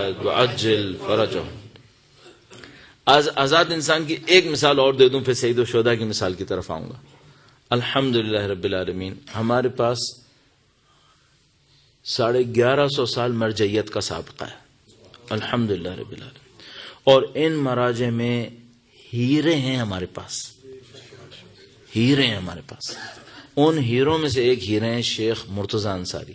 العباد وعجل فرجهم۔ آزاد انسان کی ایک مثال اور دے دوں، پھر سعید الشہداء کی مثال کی طرف آؤں گا۔ الحمدللہ رب العالمین، ہمارے پاس 1150 سال مرجعیت کا سابقہ ہے، الحمدللہ رب العالمین، اور ان مراجع میں ہیرے ہیں ہمارے پاس، ہیرے ہیں ہمارے پاس۔ ان ہیروں میں سے ایک ہیرے ہیں شیخ مرتضیٰ انصاری،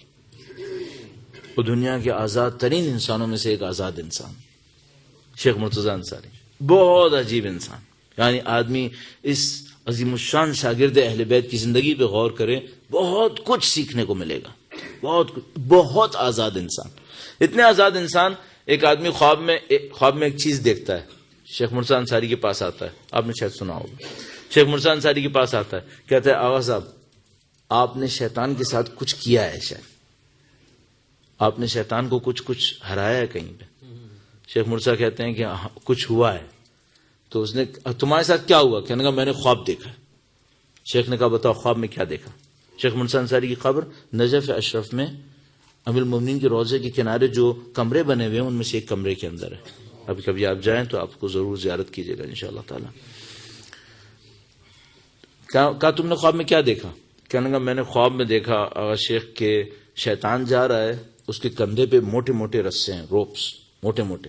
وہ دنیا کے آزاد ترین انسانوں میں سے ایک آزاد انسان، شیخ مرتضیٰ انصاری، بہت عجیب انسان۔ یعنی آدمی اس عظیم الشان شاگرد اہل بیت کی زندگی پہ غور کرے، بہت کچھ سیکھنے کو ملے گا، بہت کچھ، بہت آزاد انسان، اتنے آزاد انسان۔ ایک آدمی خواب میں ایک چیز دیکھتا ہے، شیخ مرتضیٰ انصاری کے پاس آتا ہے، آپ نے شاید سنا ہوگا، شیخ مرتضیٰ انصاری کے پاس آتا ہے، کہتا ہے آغا صاحب آپ نے شیطان کے ساتھ کچھ کیا ہے، شاید آپ نے شیطان کو کچھ ہرایا ہے کہیں پہ۔ شیخ مرتضیٰ کہتے ہیں کہ کچھ ہوا ہے۔ تو اس نے تمہارے ساتھ کیا ہوا؟ کہنے کا میں نے خواب دیکھا۔ شیخ نے کہا بتاؤ خواب میں کیا دیکھا؟ شیخ مرتضیٰ انصاری کی قبر نجف اشرف میں امیر المومنین کے روضے کے کنارے جو کمرے بنے ہوئے ہیں ان میں سے ایک کمرے کے اندر ہے، ابھی کبھی آپ جائیں تو آپ کو ضرور زیارت کیجیے گا انشاءاللہ تعالی۔ کہا تم نے خواب میں کیا دیکھا؟ کہنے کا میں نے خواب میں دیکھا آغا شیخ کے شیطان جا رہا ہے، اس کے کندھے پہ موٹے موٹے رسے ہیں، روپس موٹے موٹے،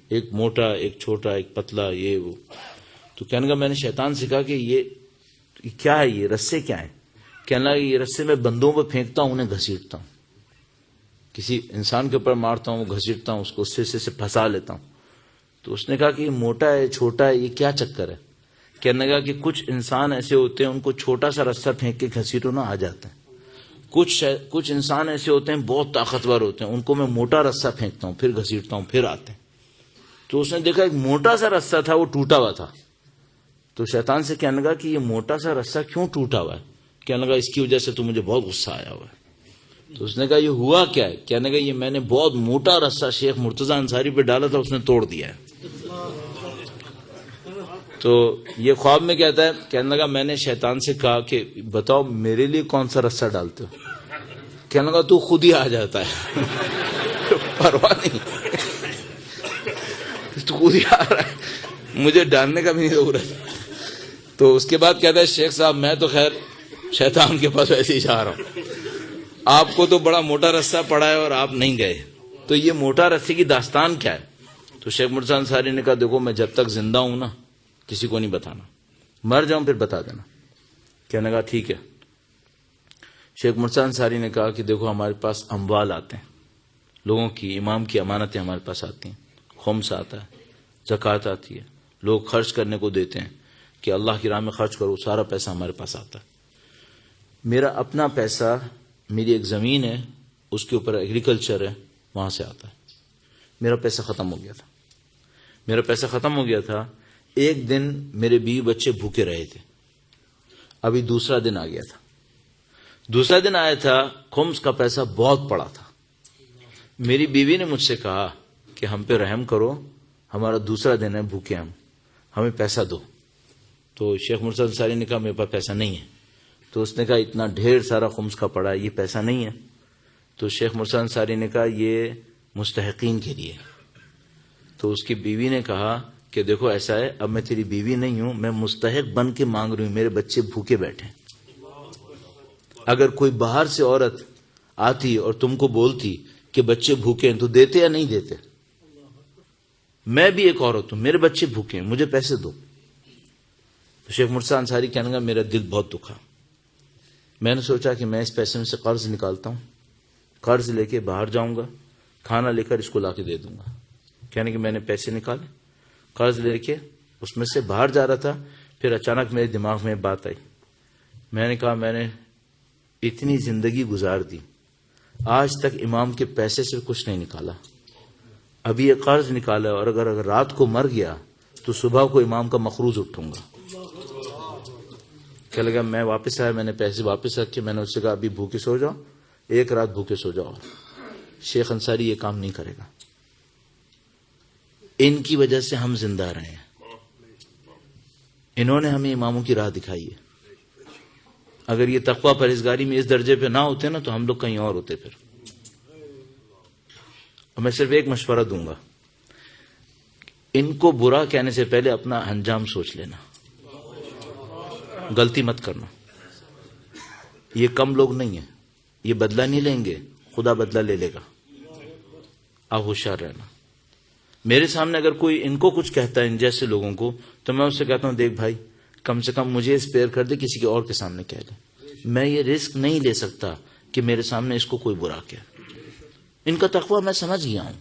ایک موٹا ایک چھوٹا ایک پتلا، یہ وہ۔ تو کہنے کا میں نے شیطان سے کہا کہ یہ کیا ہے، یہ رسے کیا ہیں؟ کہنے لگا یہ رسے میں بندوں پہ پھینکتا ہوں، انہیں گھسیٹتا ہوں، کسی انسان کے اوپر مارتا ہوں، گھسیٹتا ہوں، اس کو اس سے پھنسا لیتا ہوں۔ تو اس نے کہا کہ یہ موٹا ہے چھوٹا ہے، یہ کیا چکر ہے؟ کہنے لگا کہ کچھ انسان ایسے ہوتے ہیں ان کو چھوٹا سا رسہ پھینک کے گھسیٹو نہ آ جاتے ہیں، کچھ انسان ایسے ہوتے ہیں بہت طاقتور ہوتے ہیں، ان کو میں موٹا رسہ پھینکتا ہوں پھر گھسیٹتا ہوں پھر آتے ہیں۔ تو اس نے دیکھا ایک موٹا سا رسہ تھا، وہ ٹوٹا ہوا تھا۔ تو شیطان سے کہنے لگا کہ یہ موٹا سا رسہ کیوں ٹوٹا ہوا ہے؟ کہنے لگا اس کی وجہ سے تو مجھے بہت غصہ آیا ہوا ہے۔ تو اس نے کہا یہ ہوا کیا ہے؟ کہنے لگا یہ میں نے بہت موٹا رسہ شیخ مرتضیٰ انصاری پہ ڈالا تھا، اس نے توڑ دیا ہے۔ تو یہ خواب میں کہتا ہے، کہنے لگا میں نے شیطان سے کہا کہ بتاؤ میرے لیے کون سا رسہ ڈالتے ہو؟ کہنے لگا تو خود ہی آ جاتا ہے، پرواہ نہیں، تو خود ہی آ رہا ہے، مجھے ڈالنے کا بھی نہیں ضرورت۔ تو اس کے بعد کہتا ہے شیخ صاحب میں تو خیر شیطان کے پاس ایسے ہی جا رہا ہوں، آپ کو تو بڑا موٹا رسہ پڑا ہے اور آپ نہیں گئے، تو یہ موٹا رسے کی داستان کیا ہے؟ تو شیخ مرتضیٰ انصاری نے کہا دیکھو میں جب تک زندہ ہوں نا کسی کو نہیں بتانا، مر جاؤں پھر بتا دینا۔ کہنے لگا ٹھیک ہے۔ شیخ مرتضیٰ انصاری نے کہا کہ دیکھو ہمارے پاس اموال آتے ہیں، لوگوں کی امام کی امانتیں ہمارے پاس آتی ہیں، خمس آتا ہے، زکوٰۃ آتی ہے، لوگ خرچ کرنے کو دیتے ہیں کہ اللہ کی راہ میں خرچ کرو، سارا پیسہ ہمارے پاس آتا ہے۔ میرا اپنا پیسہ، میری ایک زمین ہے اس کے اوپر ایگریکلچر ہے، وہاں سے آتا ہے۔ میرا پیسہ ختم ہو گیا تھا، ایک دن میرے بیوی بچے بھوکے رہے تھے، ابھی دوسرا دن آیا تھا، خمس کا پیسہ بہت پڑا تھا۔ میری بیوی نے مجھ سے کہا کہ ہم پہ رحم کرو، ہمارا دوسرا دن ہے، بھوکے ہمیں پیسہ دو۔ تو شیخ مرتضیٰ انصاری نے کہا میرے پاس پیسہ نہیں ہے۔ تو اس نے کہا اتنا ڈھیر سارا خمس کا پڑا ہے، یہ پیسہ نہیں ہے۔ تو شیخ مرتضیٰ انصاری نے کہا یہ مستحقین کے لیے۔ تو اس کی بیوی نے کہا کہ دیکھو ایسا ہے، اب میں تیری بیوی نہیں ہوں، میں مستحق بن کے مانگ رہی ہوں، میرے بچے بھوکے بیٹھے، اگر کوئی باہر سے عورت آتی اور تم کو بولتی کہ بچے بھوکے ہیں تو دیتے یا نہیں دیتے؟ میں بھی ایک عورت ہوں، میرے بچے بھوکے ہیں، مجھے پیسے دو۔ تو شیخ مرتضیٰ انصاری کہنے گا میرا دل بہت دکھا، میں نے سوچا کہ میں اس پیسے میں سے قرض نکالتا ہوں، قرض لے کے باہر جاؤں گا، کھانا لے کر اس کو لا کے دے دوں گا۔ کہنے کہ میں نے پیسے نکالے، قرض لے کے اس میں سے باہر جا رہا تھا، پھر اچانک میرے دماغ میں بات آئی، میں نے کہا میں نے اتنی زندگی گزار دی، آج تک امام کے پیسے سے کچھ نہیں نکالا، ابھی یہ قرض نکالا، اور اگر رات کو مر گیا تو صبح کو امام کا مخروض اٹھوں گا۔ کہنے لگا میں واپس آیا، میں نے پیسے واپس رکھے، میں نے اس سے کہا ابھی بھوکے سو جاؤ، ایک رات بھوکے سو جاؤ۔ شیخ انصاری یہ کام نہیں کرے گا، ان کی وجہ سے ہم زندہ رہے ہیں، انہوں نے ہمیں اماموں کی راہ دکھائی ہے۔ اگر یہ تقویٰ پرہیزگاری میں اس درجے پہ نہ ہوتے نا تو ہم لوگ کہیں اور ہوتے۔ پھر اور میں صرف ایک مشورہ دوں گا، ان کو برا کہنے سے پہلے اپنا انجام سوچ لینا، غلطی مت کرنا. یہ کم لوگ نہیں ہیں، یہ بدلہ نہیں لیں گے، خدا بدلہ لے لے گا. آپ ہوشیار رہنا. میرے سامنے اگر کوئی ان کو کچھ کہتا ہے ان جیسے لوگوں کو، تو میں اس سے کہتا ہوں دیکھ بھائی کم سے کم مجھے اسپیئر کر دے، کسی کے اور کے سامنے کہہ لے. میں یہ رسک نہیں لے سکتا کہ میرے سامنے اس کو کوئی برا کہے. ان کا تقویٰ میں سمجھ گیا ہوں،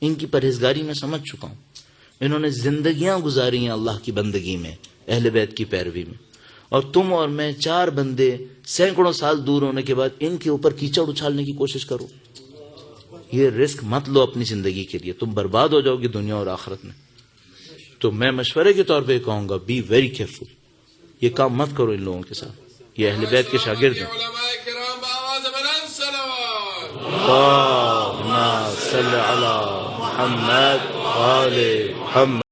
ان کی پرہیزگاری میں سمجھ چکا ہوں. انہوں نے زندگیاں گزاری ہیں اللہ کی بندگی میں، اہل بیت کی پیروی میں. اور تم اور میں 4 بندے سینکڑوں سال دور ہونے کے بعد ان کے اوپر کیچڑ اچھالنے کی کوشش کرو. یہ رسک مت لو اپنی زندگی کے لیے، تم برباد ہو جاؤ گے دنیا اور آخرت میں. تو میں مشورے کے طور پہ کہوں گا بی ویری کیئرفل، یہ کام مت کرو ان لوگوں کے ساتھ. یہ اہل بیت کے شاگرد ہیں. اللہم صل علی محمد و آل محمد.